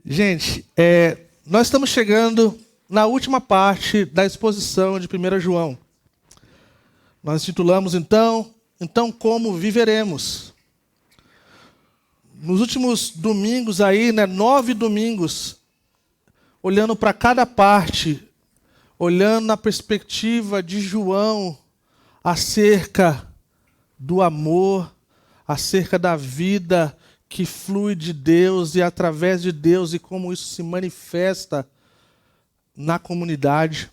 Gente, nós estamos chegando na última parte da exposição de 1 João. Nós titulamos, então como viveremos? Nos últimos domingos aí, 9 domingos, olhando para cada parte, olhando na perspectiva de João, acerca do amor, acerca da vida que flui de Deus e através de Deus e como isso se manifesta na comunidade.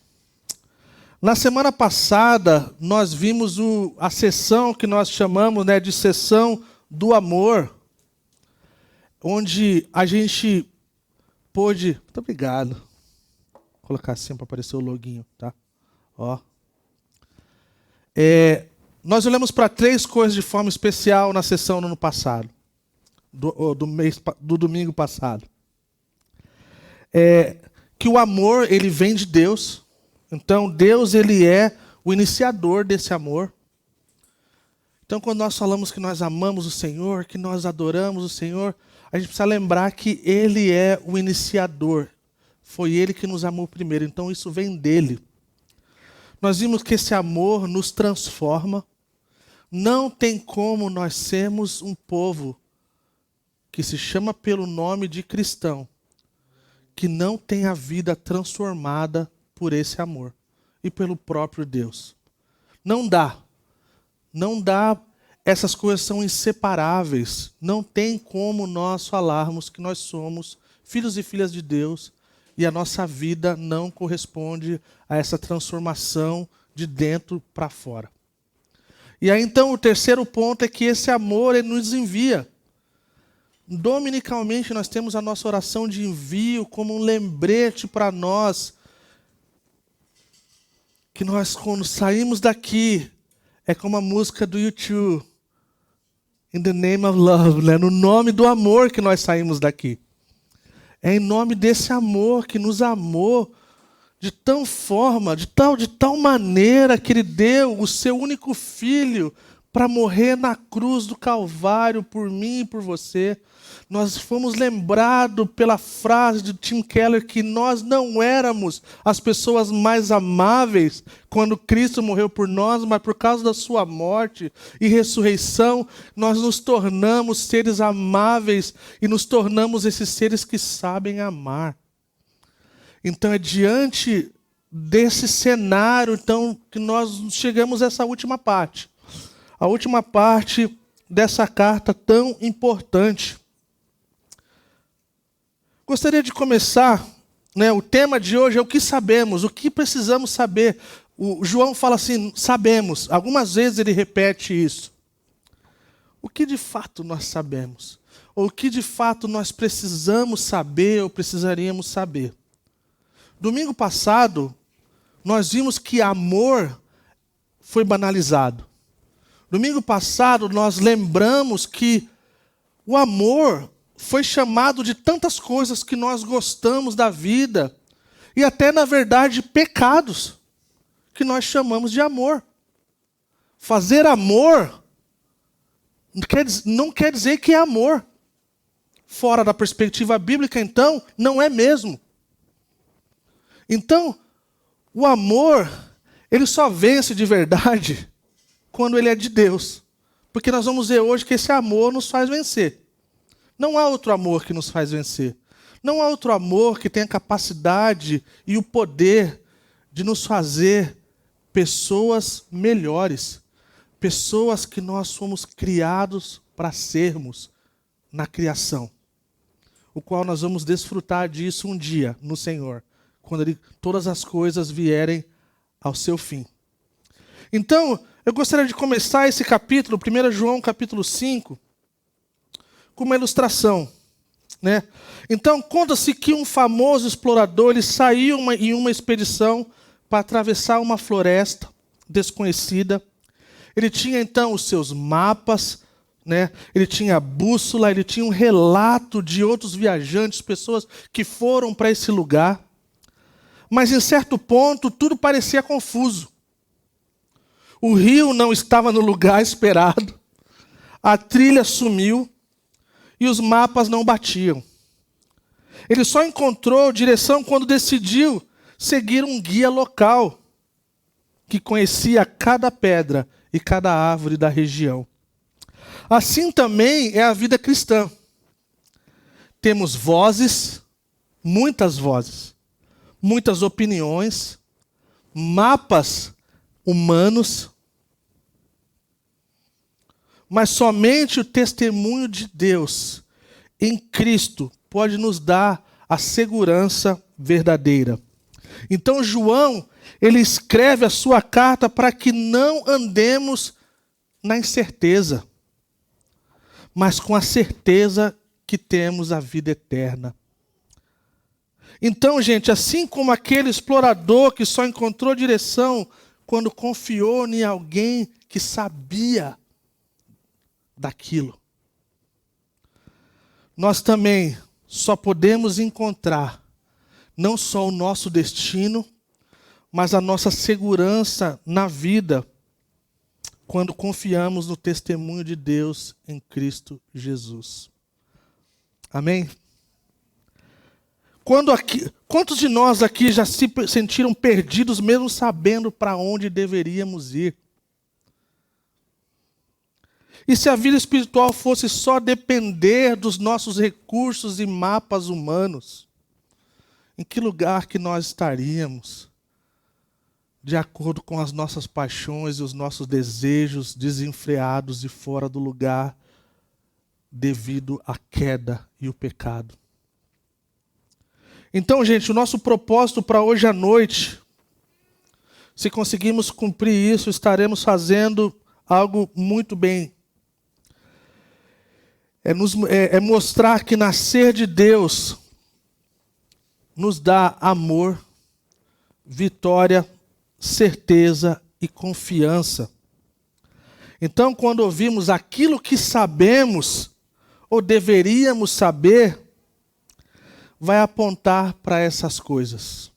Na semana passada, nós vimos a sessão que nós chamamos de sessão do amor, onde a gente pôde... Muito obrigado. Vou colocar assim para aparecer o loguinho, tá? Ó. Nós olhamos para 3 coisas de forma especial na sessão no ano passado. Do domingo passado. Que o amor, ele vem de Deus. Então, Deus, ele é o iniciador desse amor. Então, quando nós falamos que nós amamos o Senhor, que nós adoramos o Senhor, a gente precisa lembrar que ele é o iniciador. Foi ele que nos amou primeiro. Então, isso vem dele. Nós vimos que esse amor nos transforma. Não tem como nós sermos um povo que se chama pelo nome de cristão, que não tem a vida transformada por esse amor e pelo próprio Deus. Não dá. Não dá. Essas coisas são inseparáveis. Não tem como nós falarmos que nós somos filhos e filhas de Deus e a nossa vida não corresponde a essa transformação de dentro para fora. E aí então o terceiro ponto é que esse amor ele nos envia. Dominicalmente nós temos a nossa oração de envio como um lembrete para nós que nós quando saímos daqui é como a música do U2, In the Name of Love, no nome do amor que nós saímos daqui. É em nome desse amor que nos amou de tal forma, de tal maneira que ele deu o seu único filho para morrer na cruz do Calvário por mim e por você. Nós fomos lembrados pela frase de Tim Keller que nós não éramos as pessoas mais amáveis quando Cristo morreu por nós, mas por causa da sua morte e ressurreição, nós nos tornamos seres amáveis e nos tornamos esses seres que sabem amar. Então é diante desse cenário então, que nós chegamos a essa última parte. A última parte dessa carta tão importante. Gostaria de começar, o tema de hoje é o que sabemos, o que precisamos saber. O João fala assim, sabemos. Algumas vezes ele repete isso. O que de fato nós sabemos? Ou o que de fato nós precisamos saber ou precisaríamos saber? Domingo passado, nós vimos que amor foi banalizado. Domingo passado, nós lembramos que o amor foi chamado de tantas coisas que nós gostamos da vida e até, na verdade, pecados que nós chamamos de amor. Fazer amor não quer dizer que é amor. Fora da perspectiva bíblica, então, não é mesmo. Então, o amor, ele só vence de verdade quando ele é de Deus. Porque nós vamos ver hoje que esse amor nos faz vencer. Não há outro amor que nos faz vencer. Não há outro amor que tenha a capacidade e o poder de nos fazer pessoas melhores. Pessoas que nós fomos criados para sermos na criação. O qual nós vamos desfrutar disso um dia no Senhor. Quando todas as coisas vierem ao seu fim. Então, eu gostaria de começar esse capítulo, 1 João capítulo 5, com uma ilustração. Então, conta-se que um famoso explorador ele saiu em uma expedição para atravessar uma floresta desconhecida. Ele tinha, então, os seus mapas, ele tinha a bússola, ele tinha um relato de outros viajantes, pessoas que foram para esse lugar. Mas, em certo ponto, tudo parecia confuso. O rio não estava no lugar esperado, a trilha sumiu e os mapas não batiam. Ele só encontrou direção quando decidiu seguir um guia local que conhecia cada pedra e cada árvore da região. Assim também é a vida cristã. Temos vozes, muitas opiniões, mapas humanos, mas somente o testemunho de Deus em Cristo pode nos dar a segurança verdadeira. Então João, ele escreve a sua carta para que não andemos na incerteza, mas com a certeza que temos a vida eterna. Então, gente, assim como aquele explorador que só encontrou direção quando confiou em alguém que sabia daquilo, nós também só podemos encontrar não só o nosso destino, mas a nossa segurança na vida quando confiamos no testemunho de Deus em Cristo Jesus. Amém? Quantos de nós aqui já se sentiram perdidos mesmo sabendo para onde deveríamos ir? E se a vida espiritual fosse só depender dos nossos recursos e mapas humanos, em que lugar que nós estaríamos? De acordo com as nossas paixões e os nossos desejos desenfreados e fora do lugar devido à queda e o pecado. Então, gente, o nosso propósito para hoje à noite, se conseguirmos cumprir isso, estaremos fazendo algo muito bem. É mostrar que nascer de Deus nos dá amor, vitória, certeza e confiança. Então, quando ouvimos aquilo que sabemos ou deveríamos saber, vai apontar para essas coisas.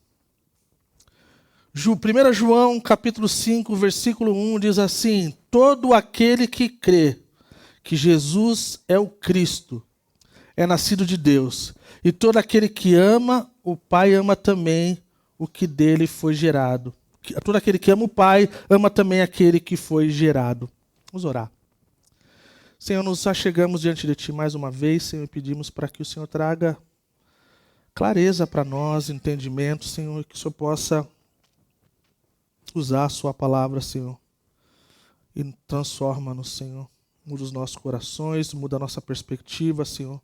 1 João, capítulo 5, versículo 1, diz assim: todo aquele que crê que Jesus é o Cristo é nascido de Deus. E todo aquele que ama, o Pai ama também o que dele foi gerado. Todo aquele que ama o Pai, ama também aquele que foi gerado. Vamos orar. Senhor, nos achegamos diante de Ti mais uma vez, Senhor, e pedimos para que o Senhor traga clareza para nós, entendimento, Senhor, que o Senhor possa usar a Sua palavra, Senhor, e transforma-nos, Senhor. Muda os nossos corações, muda a nossa perspectiva, Senhor.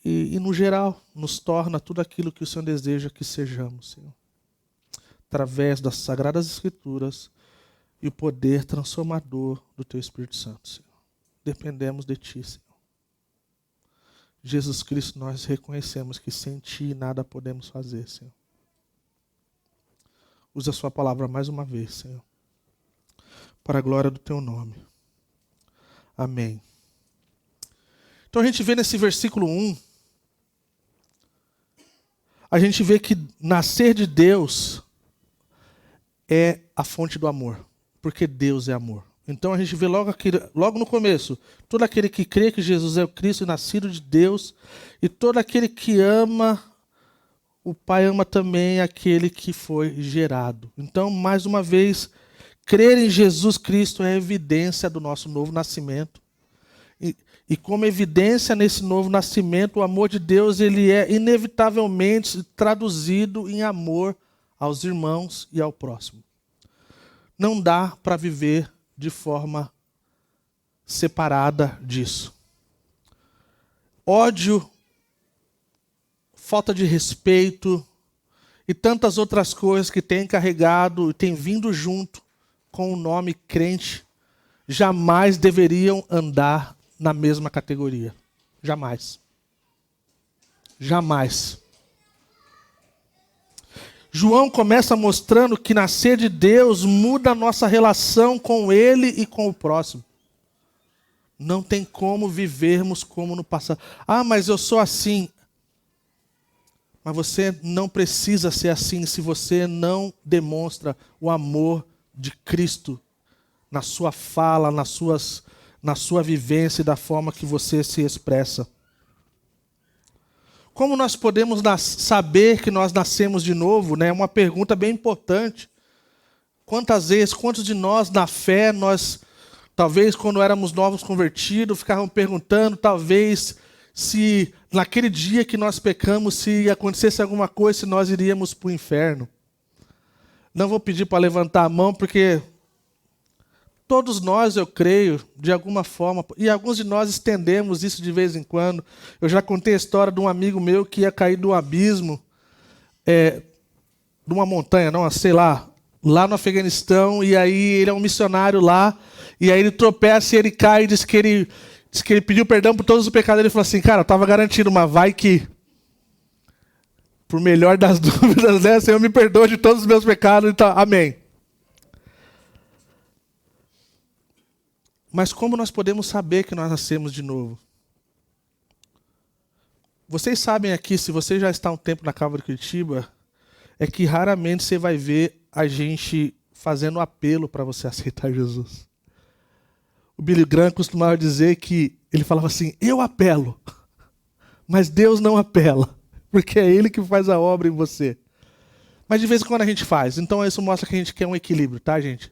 E no geral, nos torna tudo aquilo que o Senhor deseja que sejamos, Senhor. Através das Sagradas Escrituras e o poder transformador do Teu Espírito Santo, Senhor. Dependemos de Ti, Senhor. Jesus Cristo, nós reconhecemos que sem Ti nada podemos fazer, Senhor. Usa a Sua palavra mais uma vez, Senhor, para a glória do Teu nome. Amém. Então a gente vê nesse versículo 1, a gente vê que nascer de Deus é a fonte do amor, porque Deus é amor. Então a gente vê logo no começo, todo aquele que crê que Jesus é o Cristo, nascido de Deus, e todo aquele que ama, o Pai ama também aquele que foi gerado. Então, mais uma vez, crer em Jesus Cristo é evidência do nosso novo nascimento. E como evidência nesse novo nascimento, o amor de Deus ele é inevitavelmente traduzido em amor aos irmãos e ao próximo. Não dá para viver de forma separada disso. Ódio, falta de respeito e tantas outras coisas que têm carregado e têm vindo junto com o nome crente, jamais deveriam andar na mesma categoria. Jamais. Jamais. João começa mostrando que nascer de Deus muda a nossa relação com Ele e com o próximo. Não tem como vivermos como no passado. Ah, mas eu sou assim. Mas você não precisa ser assim se você não demonstra o amor de Cristo na sua fala, na sua vivência e da forma que você se expressa. Como nós podemos saber que nós nascemos de novo? É uma pergunta bem importante. Quantas vezes, quantos de nós na fé, nós, talvez quando éramos novos convertidos, ficávamos perguntando, talvez, se naquele dia que nós pecamos, se acontecesse alguma coisa, se nós iríamos para o inferno. Não vou pedir para levantar a mão, porque todos nós, eu creio, de alguma forma, e alguns de nós estendemos isso de vez em quando. Eu já contei a história de um amigo meu que ia cair do abismo, de uma montanha, não, sei lá no Afeganistão, e aí ele é um missionário lá, e aí ele tropeça e ele cai e diz que ele pediu perdão por todos os pecados. Ele falou assim, cara, eu estava garantido, mas vai que, por melhor das dúvidas, né, Senhor me perdoa de todos os meus pecados, então, amém. Mas como nós podemos saber que nós nascemos de novo? Vocês sabem aqui, se você já está há um tempo na Calvary Curitiba, é que raramente você vai ver a gente fazendo apelo para você aceitar Jesus. O Billy Graham costumava dizer que ele falava assim, eu apelo, mas Deus não apela, porque é Ele que faz a obra em você. Mas de vez em quando a gente faz, então isso mostra que a gente quer um equilíbrio, tá, gente?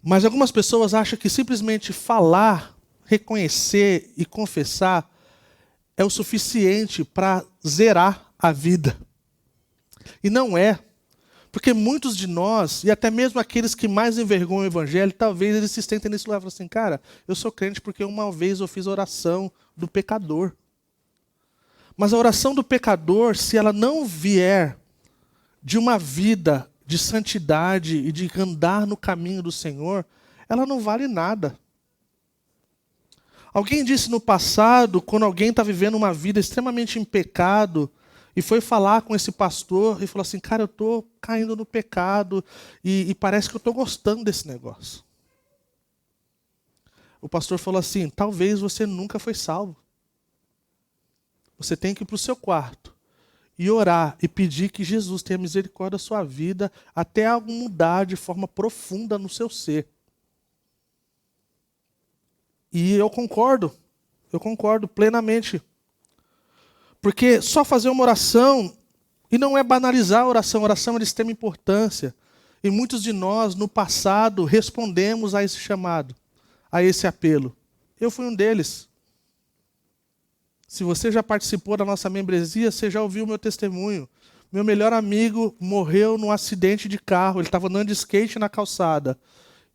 Mas algumas pessoas acham que simplesmente falar, reconhecer e confessar é o suficiente para zerar a vida. E não é. Porque muitos de nós, e até mesmo aqueles que mais envergonham o evangelho, talvez eles se estentem nesse lugar e falem assim, cara, eu sou crente porque uma vez eu fiz a oração do pecador. Mas a oração do pecador, se ela não vier de uma vida de santidade e de andar no caminho do Senhor, ela não vale nada. Alguém disse no passado, quando alguém está vivendo uma vida extremamente em pecado, e foi falar com esse pastor e falou assim, cara, eu estou caindo no pecado e parece que eu estou gostando desse negócio. O pastor falou assim, talvez você nunca foi salvo. Você tem que ir para o seu quarto e orar e pedir que Jesus tenha misericórdia da sua vida até algo mudar de forma profunda no seu ser. E eu concordo plenamente. Porque só fazer uma oração, e não é banalizar a oração é de extrema importância. E muitos de nós, no passado, respondemos a esse chamado, a esse apelo. Eu fui um deles. Se você já participou da nossa membresia, você já ouviu o meu testemunho. Meu melhor amigo morreu num acidente de carro, ele estava andando de skate na calçada.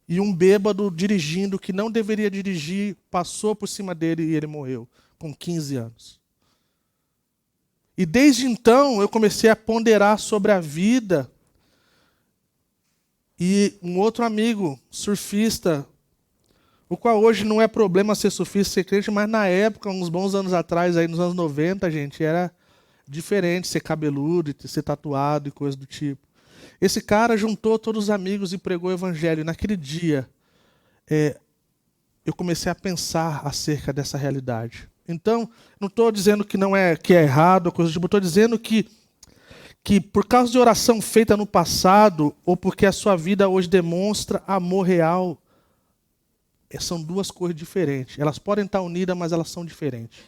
E um bêbado dirigindo, que não deveria dirigir, passou por cima dele e ele morreu, com 15 anos. E desde então eu comecei a ponderar sobre a vida. E um outro amigo, surfista, o qual hoje não é problema ser surfista, ser crente, mas na época, uns bons anos atrás, aí nos anos 90, gente, era diferente ser cabeludo, ser tatuado e coisa do tipo. Esse cara juntou todos os amigos e pregou o evangelho. E naquele dia, eu comecei a pensar acerca dessa realidade. Então, não estou dizendo que não é que é errado, coisa do tipo, estou dizendo que por causa de oração feita no passado, ou porque a sua vida hoje demonstra amor real, são duas coisas diferentes. Elas podem estar unidas, mas elas são diferentes.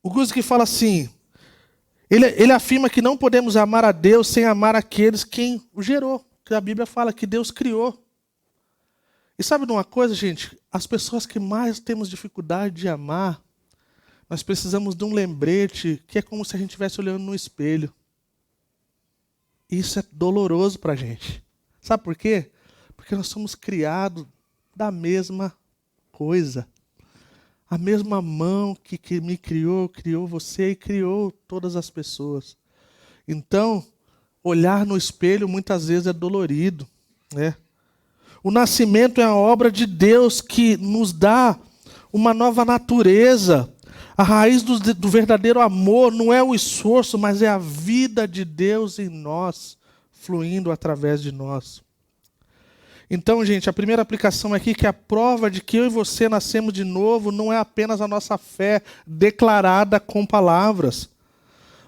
O Guzik fala assim, ele afirma que não podemos amar a Deus sem amar aqueles quem o gerou. Que a Bíblia fala que Deus criou. E sabe de uma coisa, gente? As pessoas que mais temos dificuldade de amar, nós precisamos de um lembrete que é como se a gente estivesse olhando no espelho. Isso é doloroso para a gente. Sabe por quê? Porque nós somos criados da mesma coisa. A mesma mão que me criou, criou você e criou todas as pessoas. Então, olhar no espelho muitas vezes é dolorido, né? O nascimento é a obra de Deus que nos dá uma nova natureza. A raiz do verdadeiro amor não é o esforço, mas é a vida de Deus em nós, fluindo através de nós. Então, gente, a primeira aplicação aqui é que a prova de que eu e você nascemos de novo não é apenas a nossa fé declarada com palavras,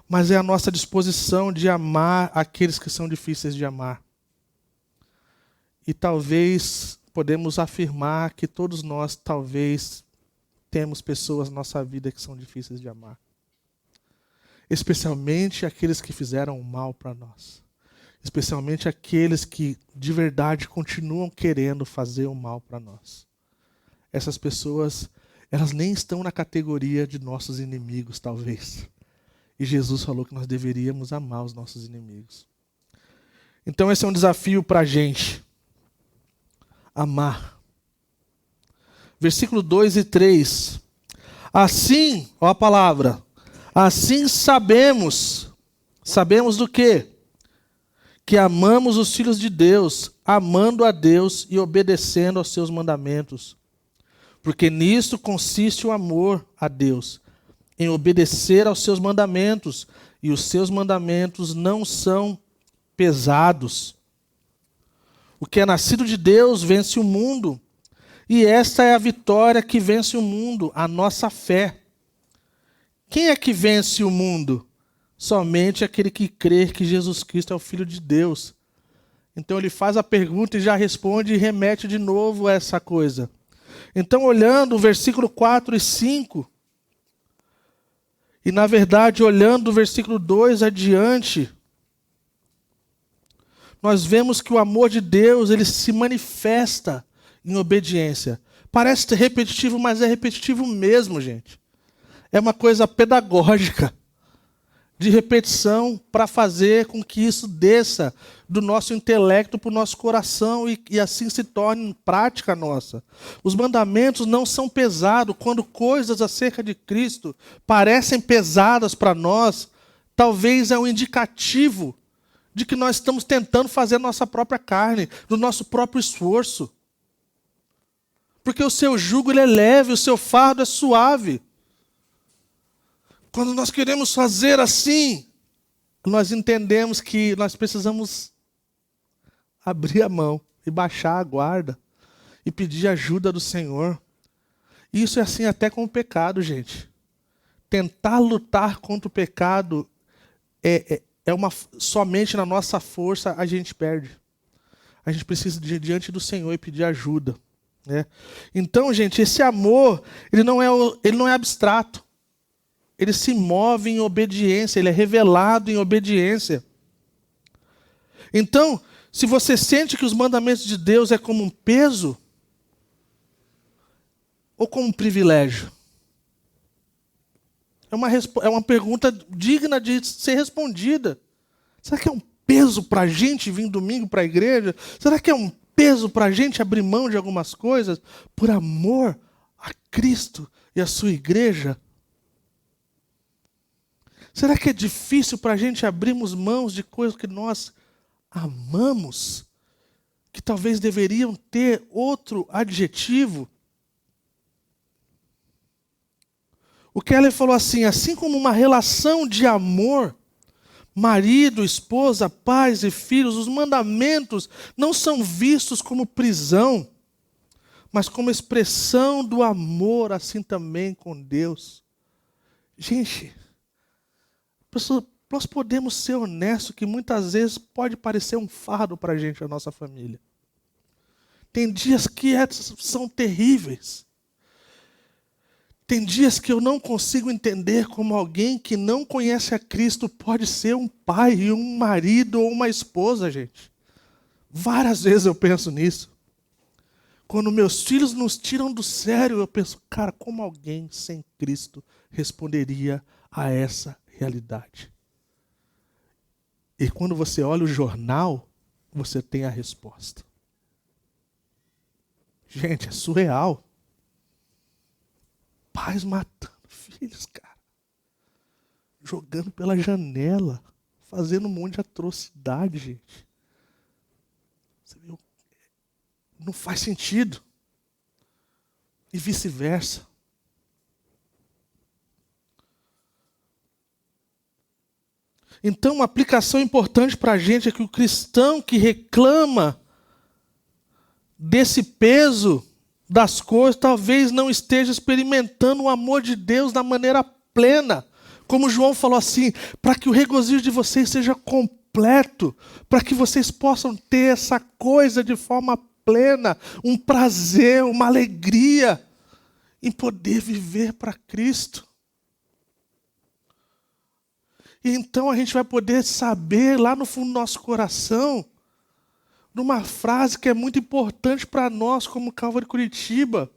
mas é a nossa disposição de amar aqueles que são difíceis de amar. E talvez podemos afirmar que todos nós talvez temos pessoas na nossa vida que são difíceis de amar. Especialmente aqueles que fizeram o mal para nós. Especialmente aqueles que de verdade continuam querendo fazer o mal para nós. Essas pessoas, elas nem estão na categoria de nossos inimigos, talvez. E Jesus falou que nós deveríamos amar os nossos inimigos. Então esse é um desafio para a gente. Amar. Versículo 2 e 3. Assim, ó a palavra, assim sabemos do quê? Que amamos os filhos de Deus, amando a Deus e obedecendo aos seus mandamentos. Porque nisto consiste o amor a Deus, em obedecer aos seus mandamentos, e os seus mandamentos não são pesados. O que é nascido de Deus vence o mundo, e esta é a vitória que vence o mundo, a nossa fé. Quem é que vence o mundo? Somente aquele que crê que Jesus Cristo é o Filho de Deus. Então ele faz a pergunta e já responde e remete de novo a essa coisa. Então, olhando o versículo 4 e 5, e na verdade olhando o versículo 2 adiante, nós vemos que o amor de Deus, ele se manifesta em obediência. Parece ser repetitivo, mas é repetitivo mesmo, gente. É uma coisa pedagógica, de repetição, para fazer com que isso desça do nosso intelecto para o nosso coração e assim se torne prática nossa. Os mandamentos não são pesados. Quando coisas acerca de Cristo parecem pesadas para nós, talvez é um indicativo de que nós estamos tentando fazer a nossa própria carne, do nosso próprio esforço. Porque o seu jugo ele é leve, o seu fardo é suave. Quando nós queremos fazer assim, nós entendemos que nós precisamos abrir a mão e baixar a guarda e pedir ajuda do Senhor. Isso é assim até com o pecado, gente. Tentar lutar contra o pecado somente na nossa força a gente perde. A gente precisa ir diante do Senhor e pedir ajuda. Né? Então, gente, esse amor, ele não é abstrato. Ele se move em obediência, ele é revelado em obediência. Então, se você sente que os mandamentos de Deus é como um peso ou como um privilégio? É uma pergunta digna de ser respondida. Será que é um peso para a gente vir domingo para a igreja? Será que é um peso para a gente abrir mão de algumas coisas por amor a Cristo e a sua igreja? Será que é difícil para a gente abrirmos mãos de coisas que nós amamos, que talvez deveriam ter outro adjetivo? O Keller falou assim como uma relação de amor, marido, esposa, pais e filhos, os mandamentos não são vistos como prisão, mas como expressão do amor, assim também com Deus. Gente, nós podemos ser honestos que muitas vezes pode parecer um fardo para a gente, a nossa família. Tem dias que são terríveis. Tem dias que eu não consigo entender como alguém que não conhece a Cristo pode ser um pai, um marido ou uma esposa, gente. Várias vezes eu penso nisso. Quando meus filhos nos tiram do sério, eu penso, cara, como alguém sem Cristo responderia a essa realidade? E quando você olha o jornal, você tem a resposta. Gente, é surreal. Pais matando filhos, cara. Jogando pela janela. Fazendo um monte de atrocidade, gente. Você viu? Não faz sentido. E vice-versa. Então, uma aplicação importante para a gente é que o cristão que reclama desse peso das coisas, talvez não esteja experimentando o amor de Deus da maneira plena. Como João falou assim, para que o regozijo de vocês seja completo, para que vocês possam ter essa coisa de forma plena, um prazer, uma alegria. em poder viver para Cristo. E então a gente vai poder saber lá no fundo do nosso coração, numa frase que é muito importante para nós como Calvary Curitiba,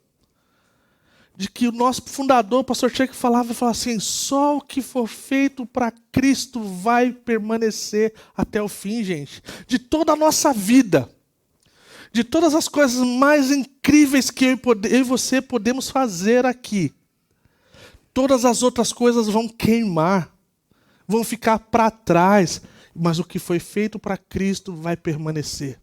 de que o nosso fundador, o pastor Tchek, falava assim, só o que for feito para Cristo vai permanecer até o fim, gente. De toda a nossa vida, de todas as coisas mais incríveis que eu e você podemos fazer aqui, todas as outras coisas vão queimar, vão ficar para trás, mas o que foi feito para Cristo vai permanecer.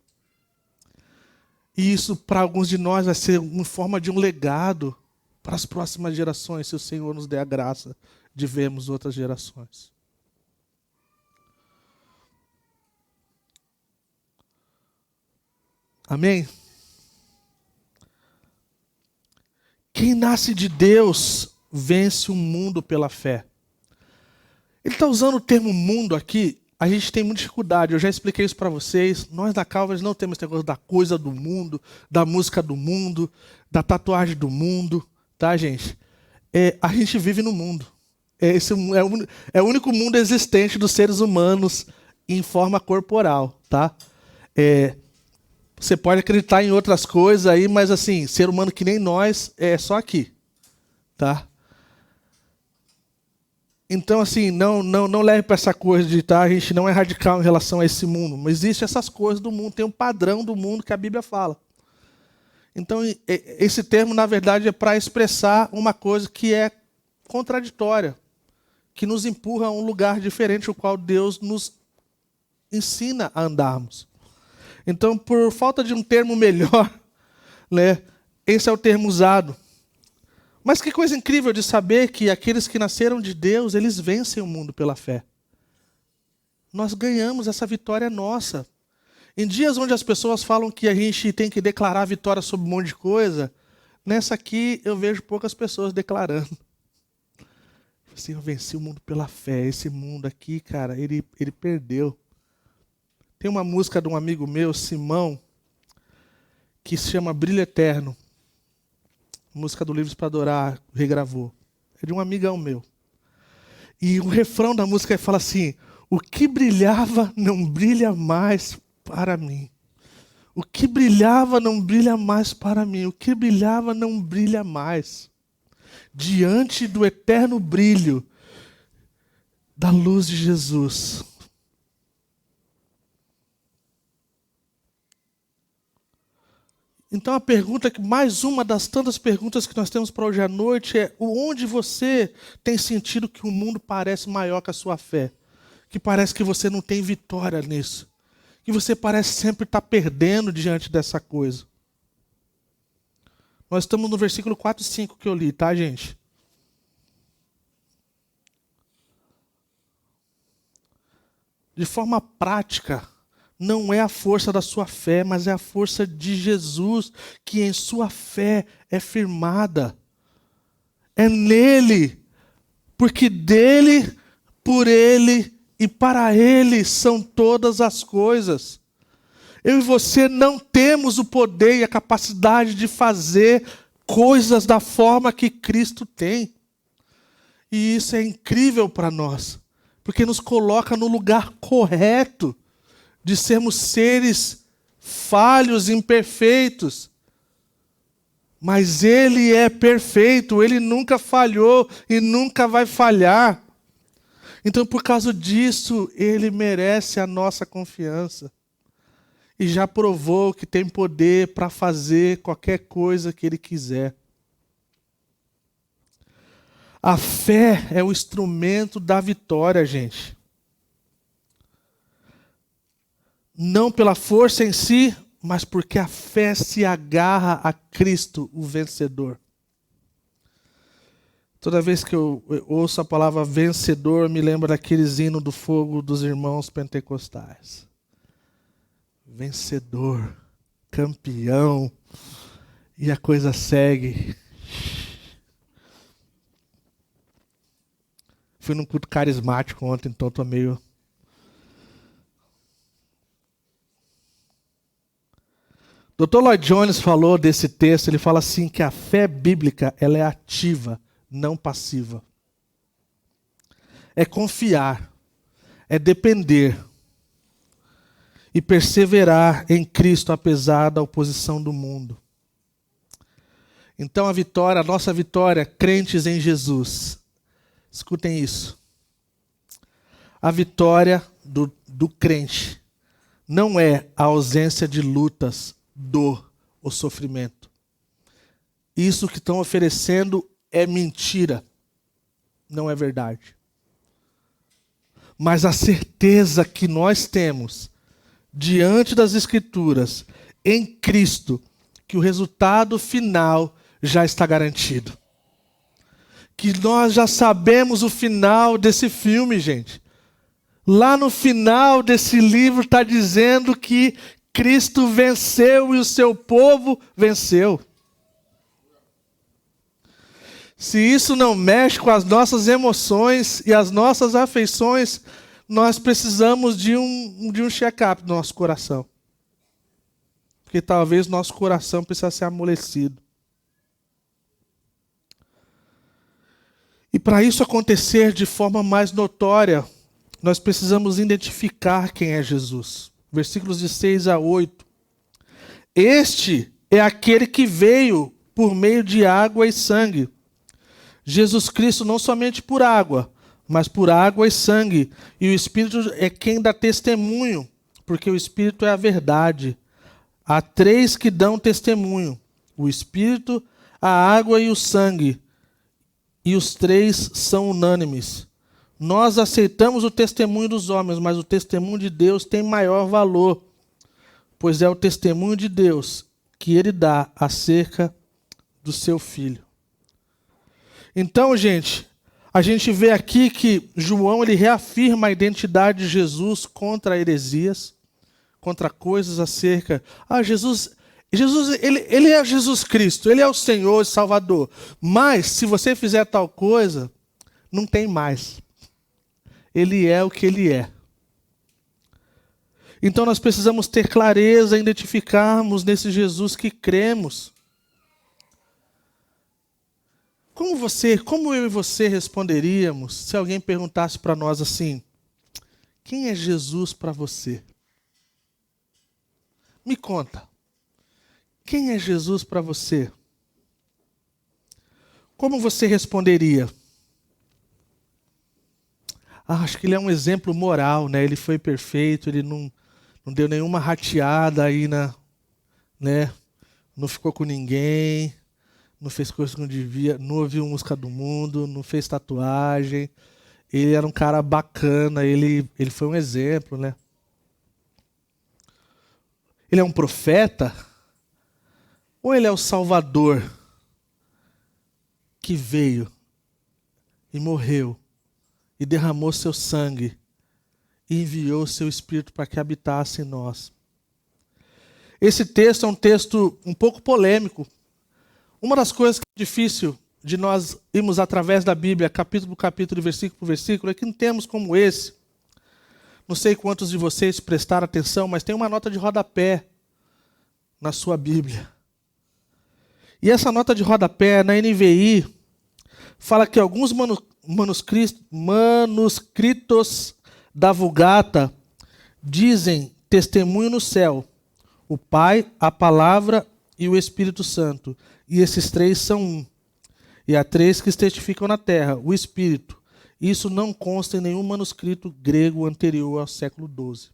E isso, para alguns de nós, vai ser uma forma de um legado para as próximas gerações, se o Senhor nos der a graça de vermos outras gerações. Amém? Quem nasce de Deus vence o mundo pela fé. Ele está usando o termo mundo aqui, a gente tem muita dificuldade, eu já expliquei isso para vocês. Nós da Calvary não temos esse negócio da coisa do mundo, da música do mundo, da tatuagem do mundo. Tá, gente? A gente vive no mundo. Esse é o único mundo existente dos seres humanos em forma corporal, tá? Você pode acreditar em outras coisas aí, mas assim, ser humano que nem nós é só aqui, tá? Então, assim, não leve para essa coisa de a gente não é radical em relação a esse mundo. Mas existem essas coisas do mundo, tem um padrão do mundo que a Bíblia fala. Então, esse termo, na verdade, é para expressar uma coisa que é contraditória, que nos empurra a um lugar diferente, o qual Deus nos ensina a andarmos. Então, por falta de um termo melhor, né, esse é o termo usado. Mas que coisa incrível de saber que aqueles que nasceram de Deus, eles vencem o mundo pela fé. Nós ganhamos, essa vitória é nossa. Em dias onde as pessoas falam que a gente tem que declarar vitória sobre um monte de coisa, nessa aqui eu vejo poucas pessoas declarando. Assim, eu venci o mundo pela fé. Esse mundo aqui, cara, ele perdeu. Tem uma música de um amigo meu, Simão, que se chama Brilho Eterno. Música do Livros para Adorar, regravou. É de um amigão meu. E o refrão da música fala assim: o que brilhava não brilha mais para mim. O que brilhava não brilha mais para mim. O que brilhava não brilha mais. Diante do eterno brilho da luz de Jesus. Então a pergunta, mais uma das tantas perguntas que nós temos para hoje à noite é: onde você tem sentido que o mundo parece maior que a sua fé? Que parece que você não tem vitória nisso? Que você parece sempre estar perdendo diante dessa coisa? Nós estamos no versículo 4 e 5 que eu li, tá, gente? De forma prática, não é a força da sua fé, mas é a força de Jesus, que em sua fé é firmada. É nele, porque dele, por ele e para ele são todas as coisas. Eu e você não temos o poder e a capacidade de fazer coisas da forma que Cristo tem. E isso é incrível para nós, porque nos coloca no lugar correto de sermos seres falhos, imperfeitos. Mas Ele é perfeito, Ele nunca falhou e nunca vai falhar. Então, por causa disso, Ele merece a nossa confiança. E já provou que tem poder para fazer qualquer coisa que Ele quiser. A fé é o instrumento da vitória, gente. Não pela força em si, mas porque a fé se agarra a Cristo, o vencedor. Toda vez que eu ouço a palavra vencedor, me lembro daqueles hinos do fogo dos irmãos pentecostais. Vencedor, campeão, e a coisa segue. Fui num culto carismático ontem, então estou meio... Dr. Lloyd Jones falou desse texto, ele fala assim que a fé bíblica ela é ativa, não passiva. É confiar, é depender e perseverar em Cristo apesar da oposição do mundo. Então a nossa vitória, crentes em Jesus, escutem isso. A vitória do crente não é a ausência de lutas, dor ou sofrimento. Isso que estão oferecendo é mentira, não é verdade. Mas a certeza que nós temos diante das Escrituras, em Cristo, que o resultado final já está garantido. Que nós já sabemos o final desse filme, gente. Lá no final desse livro está dizendo que Cristo venceu e o seu povo venceu. Se isso não mexe com as nossas emoções e as nossas afeições, nós precisamos de um check-up do nosso coração. Porque talvez nosso coração precisa ser amolecido. E para isso acontecer de forma mais notória, nós precisamos identificar quem é Jesus. Versículos de 6 a 8. Este é aquele que veio por meio de água e sangue. Jesus Cristo não somente por água, mas por água e sangue. E o Espírito é quem dá testemunho, porque o Espírito é a verdade. Há três que dão testemunho: o Espírito, a água e o sangue. E os três são unânimes. Nós aceitamos o testemunho dos homens, mas o testemunho de Deus tem maior valor, pois é o testemunho de Deus que ele dá acerca do seu Filho. Então, gente, a gente vê aqui que João ele reafirma a identidade de Jesus contra heresias, contra coisas acerca... Jesus ele é Jesus Cristo, ele é o Senhor e Salvador. Mas, se você fizer tal coisa, não tem mais. Ele é o que ele é. Então nós precisamos ter clareza em identificarmos nesse Jesus que cremos. Como eu e você responderíamos se alguém perguntasse para nós assim: quem é Jesus para você? Me conta. Quem é Jesus para você? Como você responderia? Acho que ele é um exemplo moral, né? Ele foi perfeito, ele não deu nenhuma rateada aí, né? Não ficou com ninguém, não fez coisa que não devia, não ouviu música do mundo, não fez tatuagem. Ele era um cara bacana, ele foi um exemplo, né? Ele é um profeta? Ou ele é o Salvador que veio e morreu e derramou seu sangue e enviou seu Espírito para que habitasse em nós? Esse texto é um texto um pouco polêmico. Uma das coisas que é difícil de nós irmos através da Bíblia, capítulo por capítulo, versículo por versículo, é que em termos como esse, não sei quantos de vocês prestaram atenção, mas tem uma nota de rodapé na sua Bíblia. E essa nota de rodapé, na NVI, fala que alguns manuscritos da Vulgata dizem testemunho no céu, o Pai, a Palavra e o Espírito Santo. E esses três são um. E há três que testificam na terra, o Espírito. Isso não consta em nenhum manuscrito grego anterior ao século XII.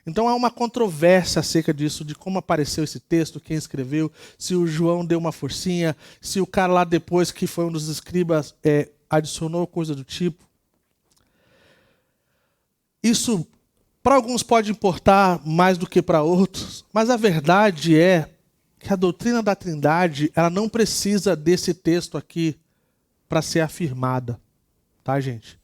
Então há uma controvérsia acerca disso, de como apareceu esse texto, quem escreveu, se o João deu uma forcinha, se o cara lá depois, que foi um dos escribas, adicionou coisa do tipo. Isso, para alguns, pode importar mais do que para outros, mas a verdade é que a doutrina da Trindade ela não precisa desse texto aqui para ser afirmada. Tá, gente?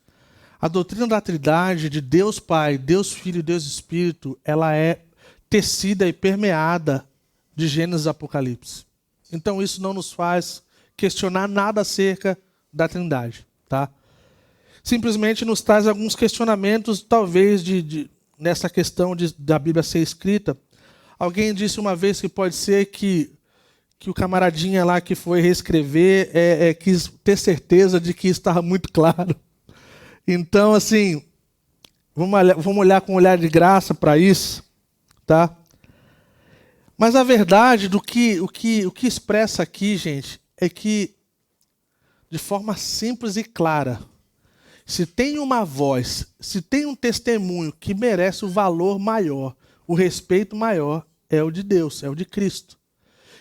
A doutrina da Trindade, de Deus Pai, Deus Filho e Deus Espírito, ela é tecida e permeada de Gênesis e Apocalipse. Então isso não nos faz questionar nada acerca da Trindade. Tá? Simplesmente nos traz alguns questionamentos, talvez, nessa questão da Bíblia ser escrita. Alguém disse uma vez que pode ser que o camaradinha lá que foi reescrever quis ter certeza de que isso estava muito claro. Então, assim, vamos olhar com um olhar de graça para isso, tá? Mas a verdade o que expressa aqui, gente, é que, de forma simples e clara, se tem uma voz, se tem um testemunho que merece o valor maior, o respeito maior, é o de Deus, é o de Cristo.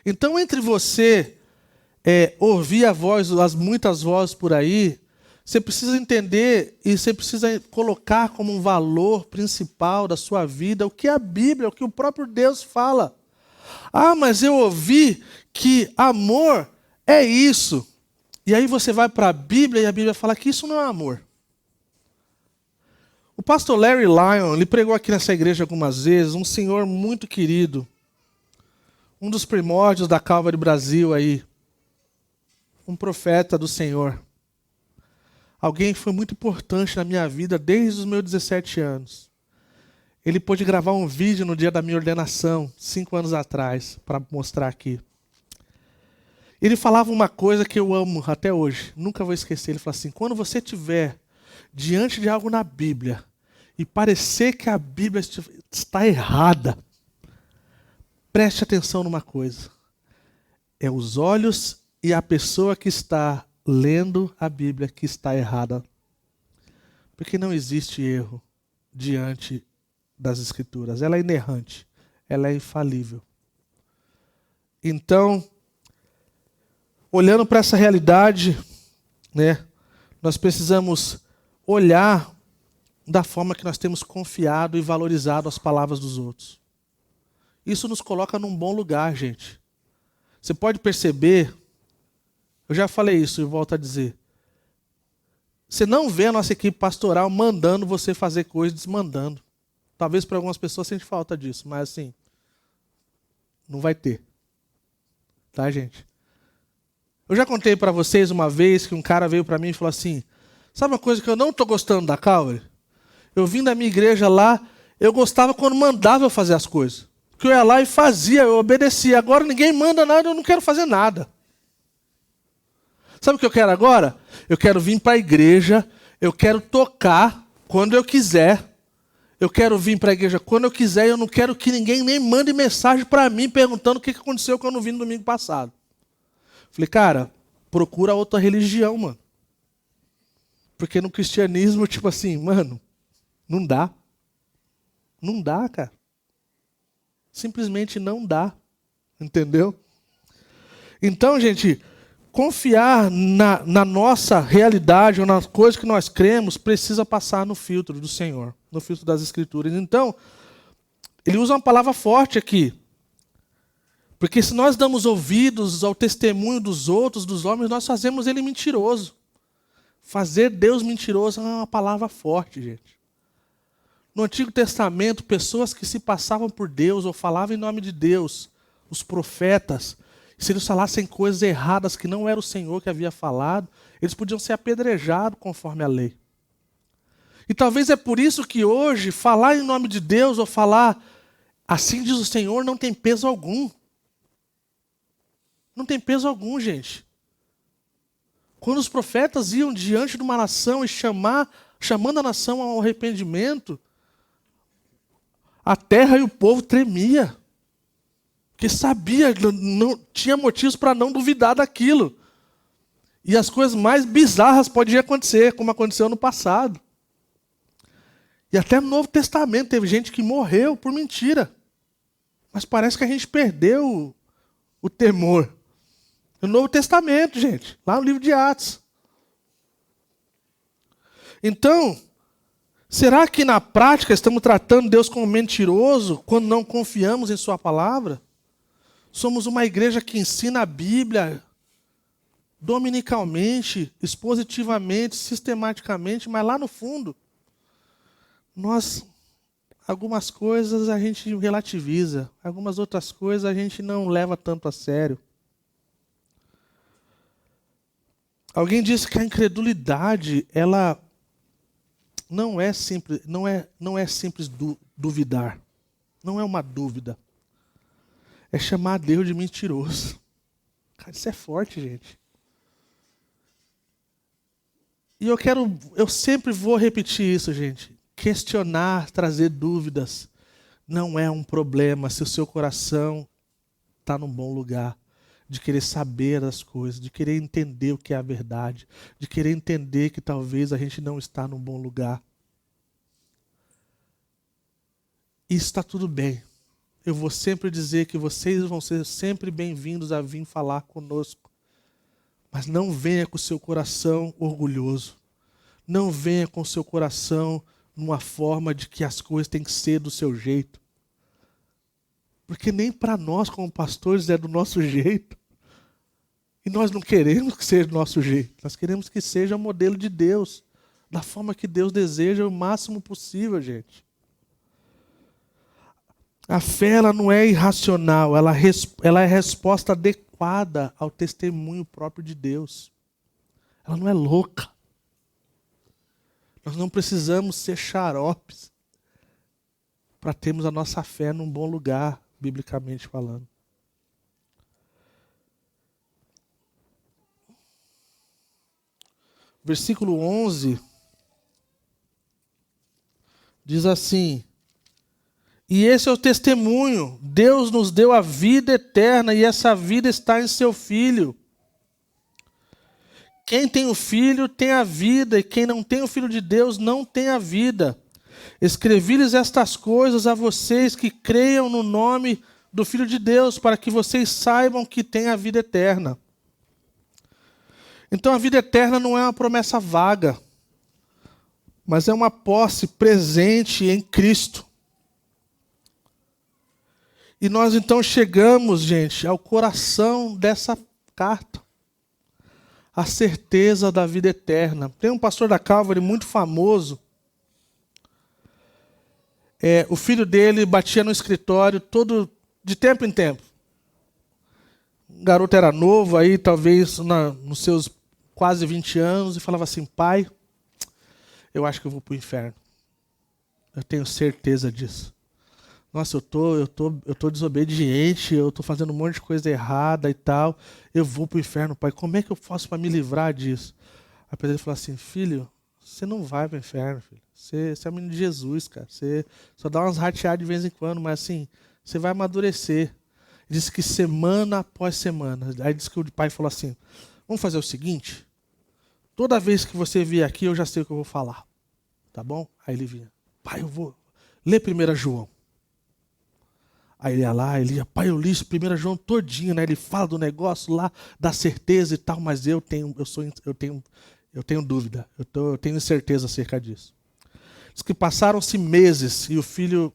Então, entre você ouvir as muitas vozes por aí, você precisa entender e você precisa colocar como um valor principal da sua vida o que a Bíblia, o que o próprio Deus fala. Ah, mas eu ouvi que amor é isso. E aí você vai para a Bíblia e a Bíblia fala que isso não é amor. O pastor Larry Lyon, ele pregou aqui nessa igreja algumas vezes, um senhor muito querido, um dos primórdios da Calvary Brasil aí, um profeta do Senhor. Alguém que foi muito importante na minha vida desde os meus 17 anos. Ele pôde gravar um vídeo no dia da minha ordenação, 5 anos atrás, para mostrar aqui. Ele falava uma coisa que eu amo até hoje, nunca vou esquecer. Ele falou assim, quando você estiver diante de algo na Bíblia e parecer que a Bíblia está errada, preste atenção numa coisa. É os olhos e a pessoa que está lendo a Bíblia que está errada. Porque não existe erro diante das Escrituras. Ela é inerrante. Ela é infalível. Então, olhando para essa realidade, né, nós precisamos olhar da forma que nós temos confiado e valorizado as palavras dos outros. Isso nos coloca num bom lugar, gente. Você pode perceber, eu já falei isso e volto a dizer, você não vê a nossa equipe pastoral mandando você fazer coisas, desmandando. Talvez para algumas pessoas sente falta disso, mas assim, não vai ter. Tá, gente? Eu já contei para vocês uma vez que um cara veio para mim e falou assim, sabe uma coisa que eu não estou gostando da Calvary? Eu vim da minha igreja lá, eu gostava quando mandava eu fazer as coisas. Que eu ia lá e fazia, eu obedecia. Agora ninguém manda nada, eu não quero fazer nada. Sabe o que eu quero agora? Eu quero vir para a igreja, eu quero tocar quando eu quiser. Eu quero vir para a igreja quando eu quiser e eu não quero que ninguém nem mande mensagem para mim perguntando o que aconteceu quando eu não vim no domingo passado. Falei, cara, procura outra religião, mano. Porque no cristianismo, tipo assim, mano, não dá. Não dá, cara. Simplesmente não dá. Entendeu? Então, gente, confiar na nossa realidade ou nas coisas que nós cremos precisa passar no filtro do Senhor, no filtro das Escrituras. Então, ele usa uma palavra forte aqui. Porque se nós damos ouvidos ao testemunho dos outros, dos homens, nós fazemos ele mentiroso. Fazer Deus mentiroso é uma palavra forte, gente. No Antigo Testamento, pessoas que se passavam por Deus ou falavam em nome de Deus, os profetas, se eles falassem coisas erradas que não era o Senhor que havia falado, eles podiam ser apedrejados conforme a lei. E talvez é por isso que hoje falar em nome de Deus ou falar assim diz o Senhor não tem peso algum. Não tem peso algum, gente. Quando os profetas iam diante de uma nação e chamando a nação ao arrependimento, a terra e o povo tremia. Porque sabia, não tinha motivos para não duvidar daquilo. E as coisas mais bizarras podiam acontecer, como aconteceu no passado. E até no Novo Testamento teve gente que morreu por mentira. Mas parece que a gente perdeu o temor. No Novo Testamento, gente, lá no livro de Atos. Então, será que na prática estamos tratando Deus como mentiroso quando não confiamos em sua palavra? Somos uma igreja que ensina a Bíblia dominicalmente, expositivamente, sistematicamente, mas lá no fundo, algumas coisas a gente relativiza, algumas outras coisas a gente não leva tanto a sério. Alguém disse que a incredulidade, ela não é simples duvidar. Não é uma dúvida. é chamar Deus de mentiroso. Cara, isso é forte, gente. E eu sempre vou repetir isso, gente. Questionar, trazer dúvidas, não é um problema se o seu coração está num bom lugar. De querer saber das coisas, de querer entender o que é a verdade, de querer entender que talvez a gente não está num bom lugar. Isso está tudo bem. Eu vou sempre dizer que vocês vão ser sempre bem-vindos a vir falar conosco. Mas não venha com o seu coração orgulhoso. Não venha com o seu coração numa forma de que as coisas têm que ser do seu jeito. Porque nem para nós, como pastores, é do nosso jeito. E nós não queremos que seja do nosso jeito. Nós queremos que seja o modelo de Deus. Da forma que Deus deseja, o máximo possível, gente. A fé, ela não é irracional. Ela é resposta adequada ao testemunho próprio de Deus. Ela não é louca. Nós não precisamos ser xaropes para termos a nossa fé num bom lugar, biblicamente falando. Versículo 11 diz assim: e esse é o testemunho, Deus nos deu a vida eterna e essa vida está em seu Filho. Quem tem o Filho tem a vida e quem não tem o Filho de Deus não tem a vida. Escrevi-lhes estas coisas a vocês que creiam no nome do Filho de Deus, para que vocês saibam que têm a vida eterna. Então a vida eterna não é uma promessa vaga, mas é uma posse presente em Cristo. E nós então chegamos, gente, ao coração dessa carta. A certeza da vida eterna. Tem um pastor da Calvary muito famoso. O filho dele batia no escritório de tempo em tempo. O garoto era novo, aí talvez nos seus quase 20 anos, e falava assim: pai, eu acho que eu vou para o inferno. Eu tenho certeza disso. Nossa, eu tô desobediente, eu tô fazendo um monte de coisa errada e tal. Eu vou para o inferno, pai. Como é que eu faço para me livrar disso? Aí ele falou assim: filho, você não vai para o inferno, filho. Você é o menino de Jesus, cara. Você só dá umas rateadas de vez em quando, mas assim, você vai amadurecer. Ele disse que semana após semana. Aí disse que o pai falou assim: vamos fazer o seguinte, toda vez que você vier aqui, eu já sei o que eu vou falar. Tá bom? Aí ele vinha: pai, eu vou ler 1 João. Aí ele ia lá, ele ia: pai, eu li 1 João todinho, né? Ele fala do negócio lá, da certeza e tal, mas eu tenho dúvida, eu tenho certeza acerca disso. Diz que passaram-se meses e o filho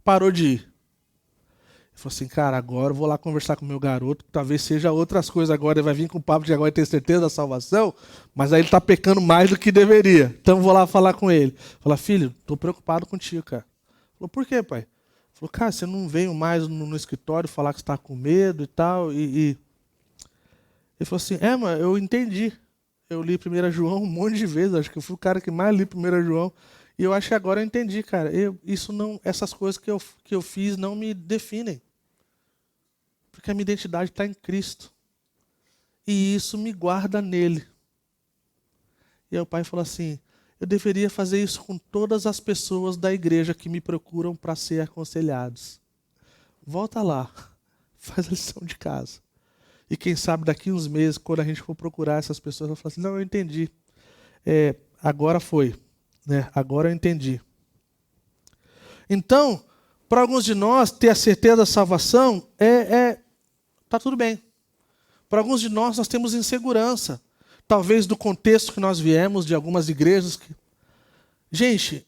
parou de ir. Ele falou assim: cara, agora eu vou lá conversar com o meu garoto, que talvez seja outras coisas agora, ele vai vir com o papo de agora ter certeza da salvação, mas aí ele está pecando mais do que deveria. Então eu vou lá falar com ele. Falar: filho, estou preocupado contigo, cara. Ele falou: por quê, pai? Ele falou: cara, você não veio mais no escritório falar que você está com medo e tal. Ele falou assim: mas eu entendi. Eu li 1 João um monte de vezes, acho que eu fui o cara que mais li 1 João. E eu acho que agora eu entendi, cara. Essas coisas que eu fiz não me definem. Porque a minha identidade está em Cristo. E isso me guarda nele. E aí o pai falou assim: eu deveria fazer isso com todas as pessoas da igreja que me procuram para ser aconselhados. Volta lá, faz a lição de casa. E quem sabe daqui uns meses, quando a gente for procurar essas pessoas, eu vou falar assim: não, eu entendi. Agora foi. Né? Agora eu entendi. Então, para alguns de nós, ter a certeza da salvação tá tudo bem. Para alguns de nós temos insegurança. Talvez do contexto que nós viemos, de algumas igrejas. Gente,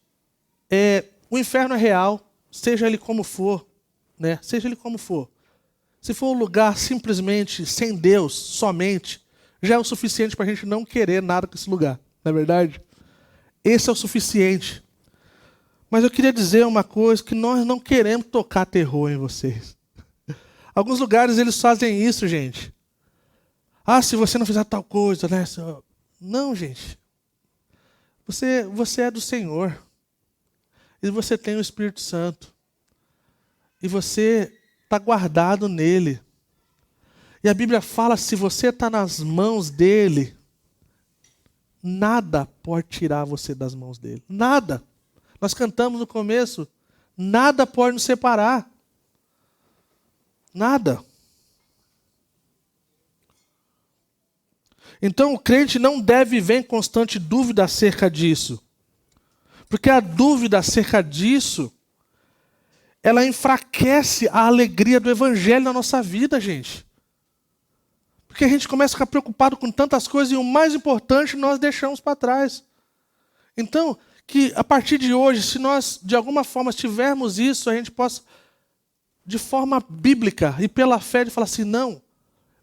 o inferno é real, seja ele como for. Né? Seja ele como for. Se for um lugar simplesmente sem Deus, somente, já é o suficiente para a gente não querer nada com esse lugar. Não é verdade? Esse é o suficiente. Mas eu queria dizer uma coisa, que nós não queremos tocar terror em vocês. Alguns lugares eles fazem isso, gente. Se você não fizer tal coisa, né? Não, gente. Você é do Senhor. E você tem o Espírito Santo. E você está guardado nele. E a Bíblia fala, se você está nas mãos dele, nada pode tirar você das mãos dele. Nada. Nós cantamos no começo, nada pode nos separar. Nada. Então o crente não deve viver em constante dúvida acerca disso. Porque a dúvida acerca disso, ela enfraquece a alegria do evangelho na nossa vida, gente. Porque a gente começa a ficar preocupado com tantas coisas e o mais importante nós deixamos para trás. Então, que a partir de hoje, se nós de alguma forma tivermos isso, a gente possa, de forma bíblica e pela fé, de falar assim, não,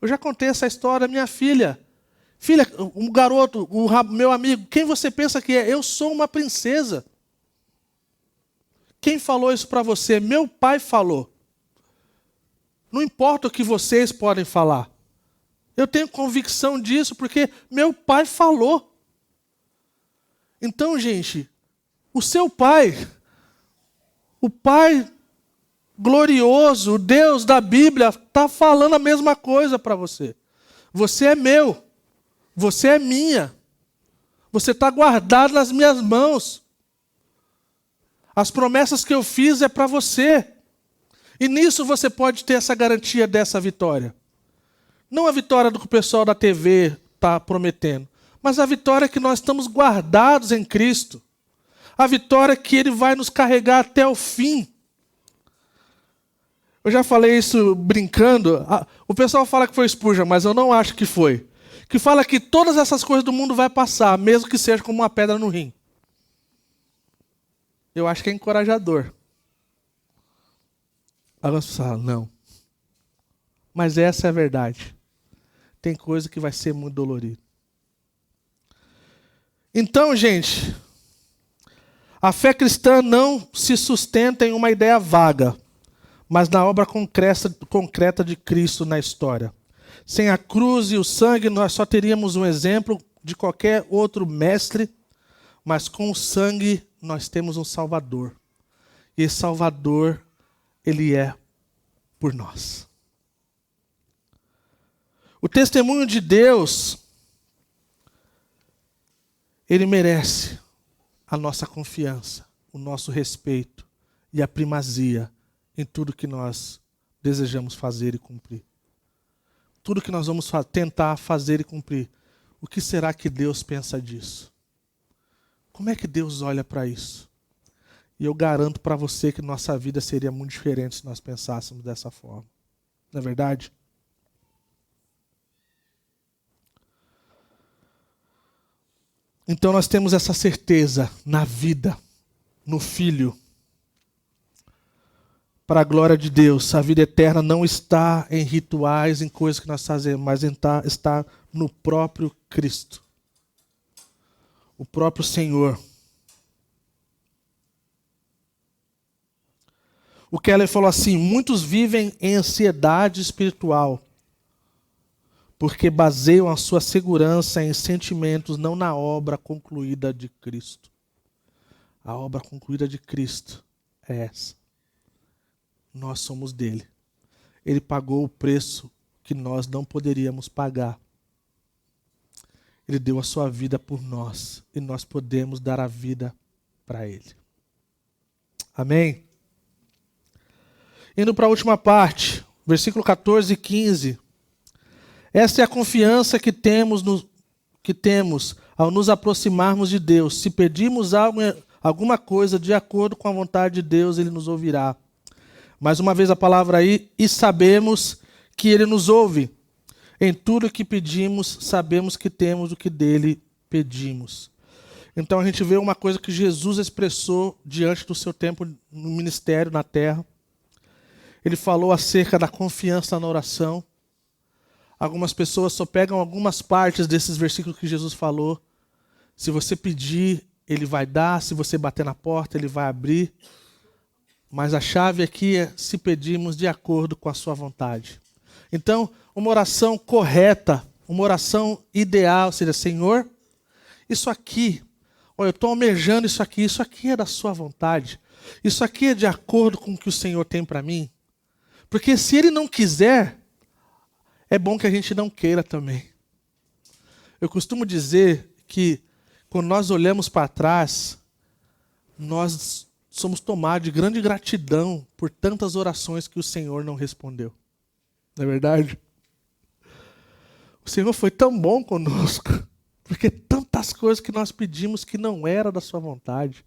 eu já contei essa história, minha filha, um garoto, meu amigo, quem você pensa que é? Eu sou uma princesa. Quem falou isso para você? Meu pai falou. Não importa o que vocês podem falar. Eu tenho convicção disso porque meu pai falou. Então, gente, o seu pai, o Pai glorioso, o Deus da Bíblia, está falando a mesma coisa para você. Você é meu. Você é minha. Você está guardado nas minhas mãos. As promessas que eu fiz é para você. E nisso você pode ter essa garantia dessa vitória. Não a vitória do que o pessoal da TV está prometendo, mas a vitória que nós estamos guardados em Cristo. A vitória que Ele vai nos carregar até o fim. Eu já falei isso brincando. O pessoal fala que foi Spurgeon, mas eu não acho que foi. Que fala que todas essas coisas do mundo vai passar, mesmo que seja como uma pedra no rim. Eu acho que é encorajador. Agora você fala, não. Mas essa é a verdade. Tem coisa que vai ser muito dolorida. Então, gente, a fé cristã não se sustenta em uma ideia vaga, mas na obra concreta de Cristo na história. Sem a cruz e o sangue, nós só teríamos um exemplo de qualquer outro mestre, mas com o sangue nós temos um Salvador. E esse Salvador, Ele é por nós. O testemunho de Deus, ele merece a nossa confiança, o nosso respeito e a primazia em tudo que nós desejamos fazer e cumprir. Tudo que nós vamos tentar fazer e cumprir. O que será que Deus pensa disso? Como é que Deus olha para isso? E eu garanto para você que nossa vida seria muito diferente se nós pensássemos dessa forma. Não é verdade? Então nós temos essa certeza na vida, no Filho. Para a glória de Deus, a vida eterna não está em rituais, em coisas que nós fazemos, mas está no próprio Cristo. O próprio Senhor. O Keller falou assim, muitos vivem em ansiedade espiritual, porque baseiam a sua segurança em sentimentos, não na obra concluída de Cristo. A obra concluída de Cristo é essa. Nós somos dele. Ele pagou o preço que nós não poderíamos pagar. Ele deu a sua vida por nós e nós podemos dar a vida para ele. Amém? Indo para a última parte, versículo 14 e 15. Essa é a confiança que temos ao nos aproximarmos de Deus. Se pedirmos alguma coisa de acordo com a vontade de Deus, Ele nos ouvirá. Mais uma vez a palavra aí, e sabemos que Ele nos ouve. Em tudo que pedimos, sabemos que temos o que dele pedimos. Então a gente vê uma coisa que Jesus expressou diante do seu tempo no ministério, na terra. Ele falou acerca da confiança na oração. Algumas pessoas só pegam algumas partes desses versículos que Jesus falou. Se você pedir, Ele vai dar. Se você bater na porta, Ele vai abrir. Mas a chave aqui é se pedirmos de acordo com a sua vontade. Então, uma oração correta, uma oração ideal, seja, Senhor, isso aqui, eu estou almejando isso aqui é da sua vontade. Isso aqui é de acordo com o que o Senhor tem para mim. Porque se ele não quiser, é bom que a gente não queira também. Eu costumo dizer que quando nós olhamos para trás, nós somos tomados de grande gratidão por tantas orações que o Senhor não respondeu. Não é verdade? O Senhor foi tão bom conosco, porque tantas coisas que nós pedimos que não era da sua vontade,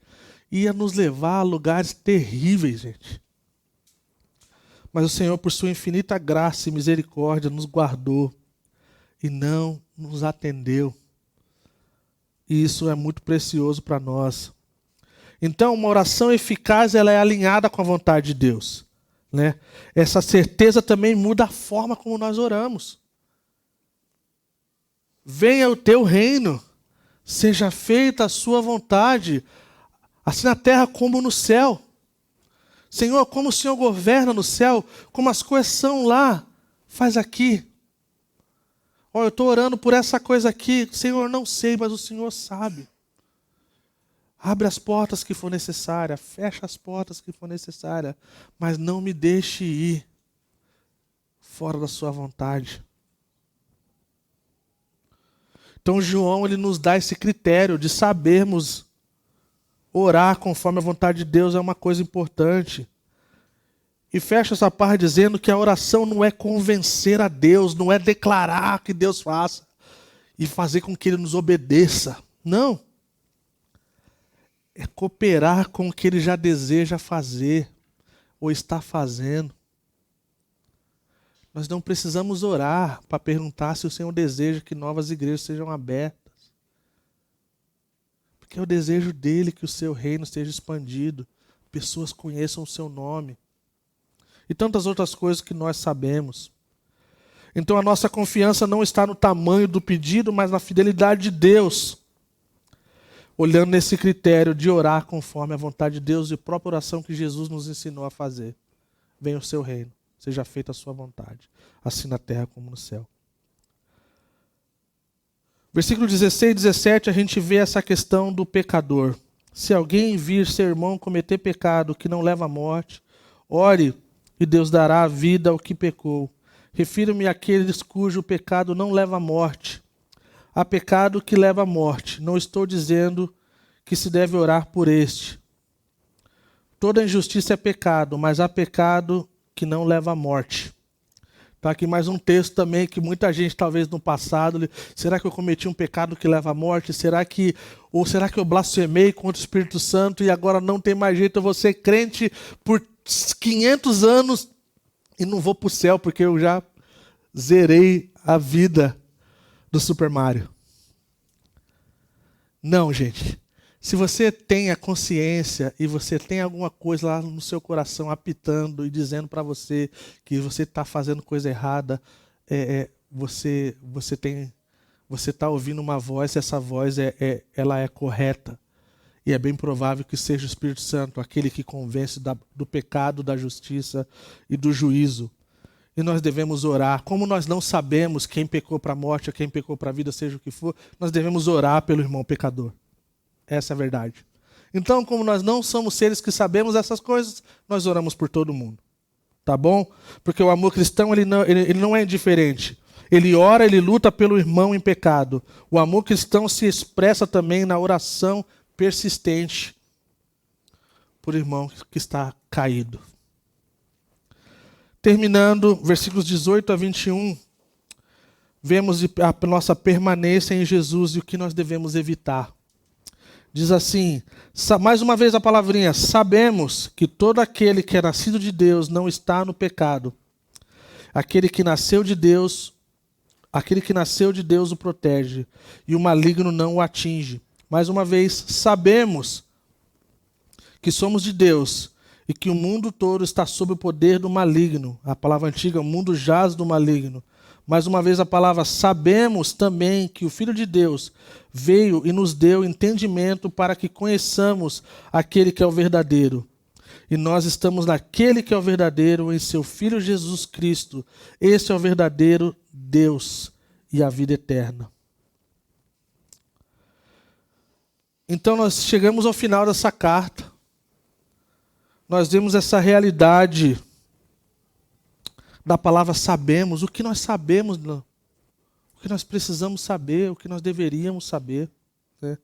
ia nos levar a lugares terríveis, gente. Mas o Senhor, por sua infinita graça e misericórdia, nos guardou e não nos atendeu. E isso é muito precioso para nós. Então, uma oração eficaz, ela é alinhada com a vontade de Deus, né? Essa certeza também muda a forma como nós oramos. Venha o teu reino, seja feita a sua vontade, assim na terra como no céu. Senhor, como o Senhor governa no céu, como as coisas são lá, faz aqui. Eu estou orando por essa coisa aqui, Senhor, não sei, mas o Senhor sabe. Abre as portas que for necessária, fecha as portas que for necessária, mas não me deixe ir fora da sua vontade. Então João, ele nos dá esse critério de sabermos orar conforme a vontade de Deus é uma coisa importante. E fecha essa parte dizendo que a oração não é convencer a Deus, não é declarar que Deus faça e fazer com que Ele nos obedeça. Não. É cooperar com o que Ele já deseja fazer ou está fazendo. Nós não precisamos orar para perguntar se o Senhor deseja que novas igrejas sejam abertas. Porque é o desejo dele que o seu reino seja expandido, pessoas conheçam o seu nome. E tantas outras coisas que nós sabemos. Então a nossa confiança não está no tamanho do pedido, mas na fidelidade de Deus. Olhando nesse critério de orar conforme a vontade de Deus e a própria oração que Jesus nos ensinou a fazer. Venha o seu reino, seja feita a sua vontade, assim na terra como no céu. Versículo 16 e 17, a gente vê essa questão do pecador. Se alguém vir seu irmão cometer pecado que não leva à morte, ore e Deus dará a vida ao que pecou. Refiro-me àqueles cujo pecado não leva à morte. Há pecado que leva à morte. Não estou dizendo que se deve orar por este. Toda injustiça é pecado, mas há pecado que não leva à morte. Está aqui mais um texto também que muita gente, talvez no passado, será que eu cometi um pecado que leva à morte? Será que eu blasfemei contra o Espírito Santo e agora não tem mais jeito, eu vou ser crente por 500 anos e não vou para o céu porque eu já zerei a vida do Super Mario? Não, gente. Se você tem a consciência e você tem alguma coisa lá no seu coração apitando e dizendo para você que você está fazendo coisa errada, você está ouvindo uma voz, e essa voz ela é correta. E é bem provável que seja o Espírito Santo, aquele que convence do pecado, da justiça e do juízo. E nós devemos orar. Como nós não sabemos quem pecou para a morte ou quem pecou para a vida, seja o que for, nós devemos orar pelo irmão pecador. Essa é a verdade. Então, como nós não somos seres que sabemos essas coisas, nós oramos por todo mundo. Tá bom? Porque o amor cristão ele não é indiferente. Ele ora, ele luta pelo irmão em pecado. O amor cristão se expressa também na oração persistente por irmão que está caído. Terminando, versículos 18 a 21, vemos a nossa permanência em Jesus e o que nós devemos evitar. Diz assim, mais uma vez a palavrinha, sabemos que todo aquele que é nascido de Deus não está no pecado. Aquele que nasceu de Deus o protege, e o maligno não o atinge. Mais uma vez, sabemos que somos de Deus e que o mundo todo está sob o poder do maligno. A palavra antiga, o mundo jaz do maligno. Mais uma vez a palavra, sabemos também que o Filho de Deus veio e nos deu entendimento para que conheçamos aquele que é o verdadeiro. E nós estamos naquele que é o verdadeiro, em seu Filho Jesus Cristo. Esse é o verdadeiro Deus e a vida eterna. Então nós chegamos ao final dessa carta. Nós vemos essa realidade da palavra sabemos, o que nós sabemos, o que nós precisamos saber, o que nós deveríamos saber, né?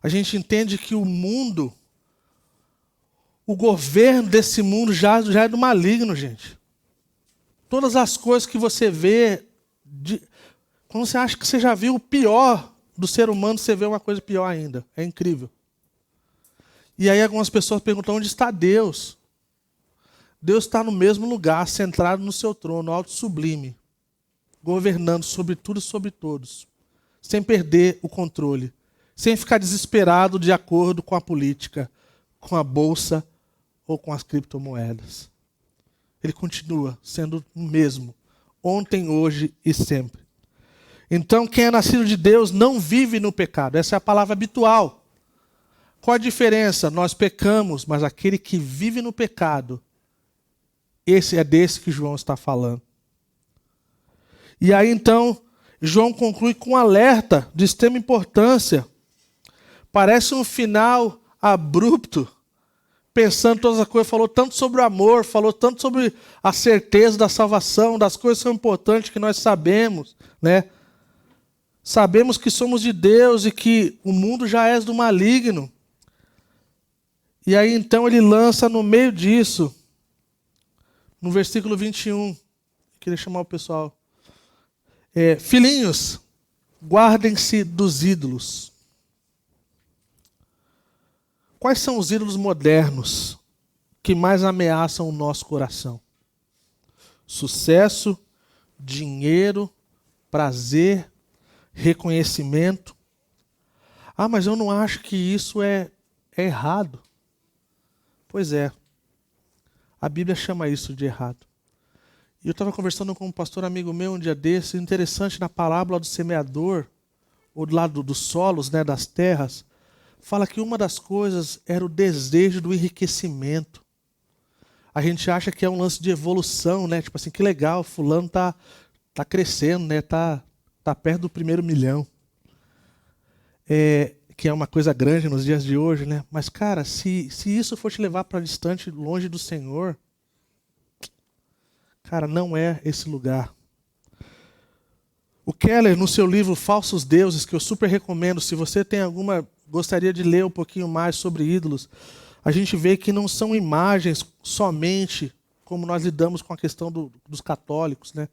A gente entende que o mundo, o governo desse mundo já é do maligno, gente. Todas as coisas que você vê, quando você acha que você já viu o pior do ser humano, você vê uma coisa pior ainda. É incrível. E aí algumas pessoas perguntam, onde está Deus? Deus está no mesmo lugar, centrado no seu trono, alto e sublime, governando sobre tudo e sobre todos, sem perder o controle, sem ficar desesperado de acordo com a política, com a bolsa ou com as criptomoedas. Ele continua sendo o mesmo, ontem, hoje e sempre. Então, quem é nascido de Deus não vive no pecado. Essa é a palavra habitual. Qual a diferença? Nós pecamos, mas aquele que vive no pecado, esse é desse que João está falando. E aí, então, João conclui com um alerta de extrema importância. Parece um final abrupto, pensando todas as coisas, falou tanto sobre o amor, falou tanto sobre a certeza da salvação, das coisas que são importantes que nós sabemos, né? Sabemos que somos de Deus e que o mundo já é do maligno. E aí então ele lança no meio disso, no versículo 21, queria chamar o pessoal. Filhinhos, guardem-se dos ídolos. Quais são os ídolos modernos que mais ameaçam o nosso coração? Sucesso, dinheiro, prazer, reconhecimento. Ah, mas eu não acho que isso é errado. Pois é. A Bíblia chama isso de errado. E eu estava conversando com um pastor amigo meu um dia desse, interessante, na parábola do semeador, ou do lado dos solos, né, das terras, fala que uma das coisas era o desejo do enriquecimento. A gente acha que é um lance de evolução, né? Tipo assim, que legal, fulano tá crescendo, né? Tá perto do primeiro milhão. Que é uma coisa grande nos dias de hoje, né? Mas, cara, se isso for te levar para distante, longe do Senhor, cara, não é esse lugar. O Keller, no seu livro Falsos Deuses, que eu super recomendo, se você tem gostaria de ler um pouquinho mais sobre ídolos, a gente vê que não são imagens somente como nós lidamos com a questão dos católicos, né?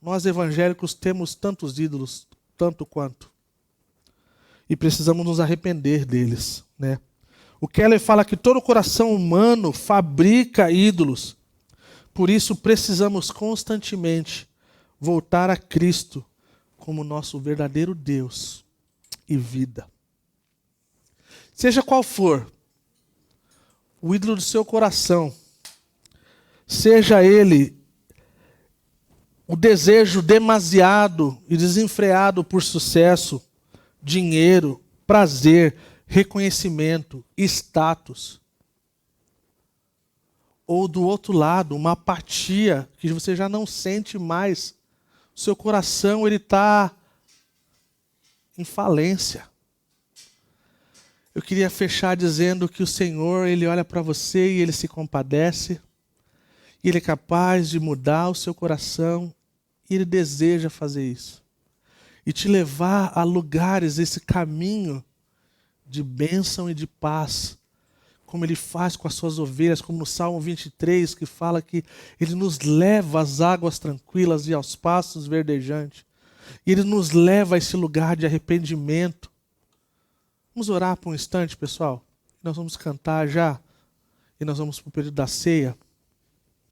Nós evangélicos temos tantos ídolos, tanto quanto. E precisamos nos arrepender deles, né? O Keller fala que todo coração humano fabrica ídolos. Por isso precisamos constantemente voltar a Cristo como nosso verdadeiro Deus e vida. Seja qual for o ídolo do seu coração, seja ele o desejo demasiado e desenfreado por sucesso, dinheiro, prazer, reconhecimento, status. Ou do outro lado, uma apatia que você já não sente mais. O seu coração está em falência. Eu queria fechar dizendo que o Senhor, Ele olha para você e Ele se compadece. E Ele é capaz de mudar o seu coração. E Ele deseja fazer isso. E te levar a lugares, esse caminho de bênção e de paz. Como Ele faz com as suas ovelhas, como no Salmo 23, que fala que Ele nos leva às águas tranquilas e aos pastos verdejantes. E Ele nos leva a esse lugar de arrependimento. Vamos orar por um instante, pessoal. Nós vamos cantar já. E nós vamos para o período da ceia.